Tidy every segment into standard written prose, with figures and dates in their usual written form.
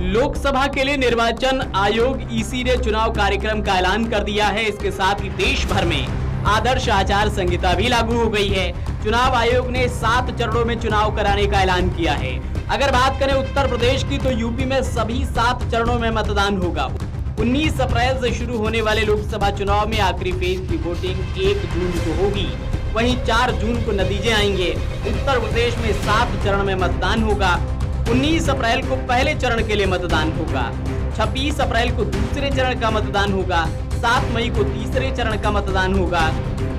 लोकसभा के लिए निर्वाचन आयोग ईसी ने चुनाव कार्यक्रम का ऐलान कर दिया है। इसके साथ ही देश भर में आदर्श आचार संहिता भी लागू हो गई है। चुनाव आयोग ने 7 चरणों में चुनाव कराने का ऐलान किया है। अगर बात करें उत्तर प्रदेश की, तो यूपी में सभी 7 चरणों में मतदान होगा। 19 अप्रैल से शुरू होने वाले लोकसभा चुनाव में आखिरी फेज की वोटिंग 1 जून को होगी। वहीं 4 जून को नतीजे आएंगे। उत्तर प्रदेश में 7 चरण में मतदान होगा। 19 अप्रैल को पहले चरण के लिए मतदान होगा। 26 अप्रैल को दूसरे चरण का मतदान होगा। 7 मई को तीसरे चरण का मतदान होगा।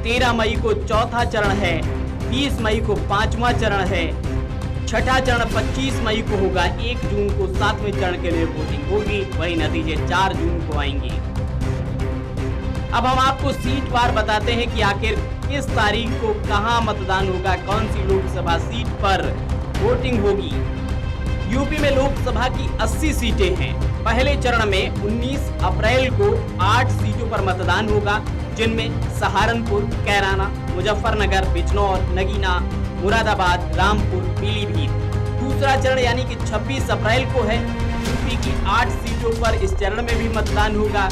13 मई को चौथा चरण है। 30 मई को 5वां चरण है। छठा चरण 25 मई को होगा। 1 जून को 7वें चरण के लिए वोटिंग होगी। वही नतीजे 4 जून को आएंगे। अब हम आपको सीट वार बताते हैं कि आखिर किस तारीख को कहां मतदान होगा, कौन सी लोकसभा सीट पर वोटिंग होगी। यूपी में लोकसभा की 80 सीटें हैं। पहले चरण में 19 अप्रैल को 8 सीटों पर मतदान होगा, जिनमें सहारनपुर, कैराना, मुजफ्फरनगर, बिजनौर, नगीना, मुरादाबाद, रामपुर, पीलीभीत। दूसरा चरण यानी कि 26 अप्रैल को है। यूपी की 8 सीटों पर इस चरण में भी मतदान होगा।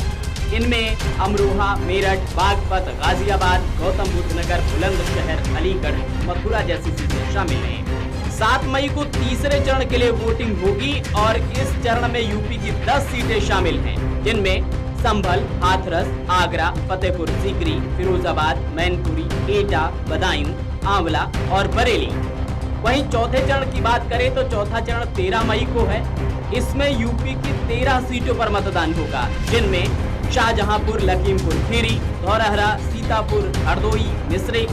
इनमें अमरोहा, मेरठ, बागपत, गाजियाबाद, गौतम बुद्ध नगर, बुलंदशहर, अलीगढ़, मथुरा जैसी सीटें शामिल हैं। 7 मई को तीसरे चरण के लिए वोटिंग होगी और इस चरण में यूपी की 10 सीटें शामिल हैं, जिनमें संभल, हाथरस, आगरा, फतेहपुर सीकरी, फिरोजाबाद, मैनपुरी, एटा, बदायूं, आंवला और बरेली। वहीं चौथे चरण की बात करें तो चौथा चरण 13 मई को है। इसमें यूपी की 13 सीटों पर मतदान होगा, जिनमें शाहजहांपुर, लखीमपुर खीरी, धौरहरा, सीतापुर, हरदोई, मिश्रिख,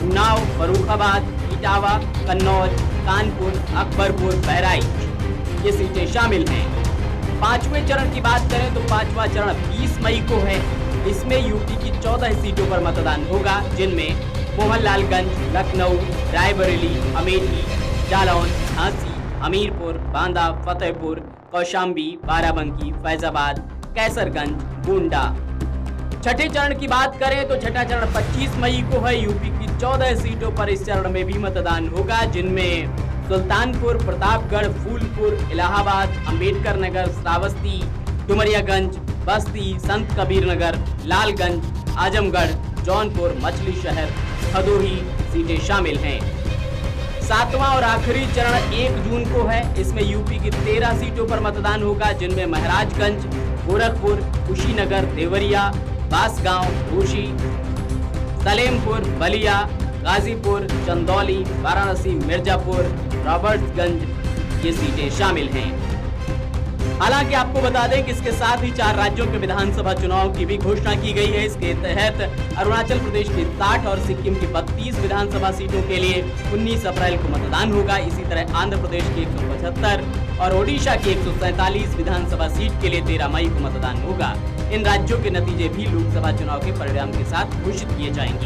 उन्नाव, फर्रुखाबाद, इटावा, कन्नौज, कानपुर, अकबरपुर, बहराइच ये सीटें शामिल हैं। 5वें चरण की बात करें तो 5वां चरण 20 मई को है। इसमें यूपी की 14 सीटों पर मतदान होगा, जिनमें मोहनलालगंज, लखनऊ, रायबरेली, अमेठी, जालौन, झांसी, हमीरपुर, बांदा, फतेहपुर, कौशाम्बी, बाराबंकी, फैजाबाद, कैसरगंज, गोंडा। छठे चरण की बात करें तो छठा चरण 25 मई को है। यूपी की 14 सीटों पर इस चरण में भी मतदान होगा, जिनमें सुल्तानपुर, प्रतापगढ़, फूलपुर, इलाहाबाद, अंबेडकर नगर, श्रावस्ती, डुमरियागंज, बस्ती, संत कबीर नगर, लालगंज, आजमगढ़, जौनपुर, मछली शहर, भदोही सीटें शामिल हैं। 7वां और आखिरी चरण 1 जून को है। इसमें यूपी की 13 सीटों पर मतदान होगा, जिनमें महाराजगंज, गोरखपुर, कुशीनगर, देवरिया, बांसगांव, घोसी, सलेमपुर, बलिया, गाजीपुर, चंदौली, वाराणसी, मिर्जापुर, रॉबर्ट्सगंज ये सीटें शामिल हैं। हालांकि आपको बता दें कि इसके साथ ही 4 राज्यों के विधानसभा चुनाव की भी घोषणा की गई है। इसके तहत अरुणाचल प्रदेश की 60 और सिक्किम की 32 विधानसभा सीटों के लिए 19 अप्रैल को मतदान होगा। इसी तरह आंध्र प्रदेश की 175 और ओडिशा की 147 विधानसभा सीट के लिए 13 मई को मतदान होगा। इन राज्यों के नतीजे भी लोकसभा चुनाव के परिणाम के साथ घोषित किए जाएंगे।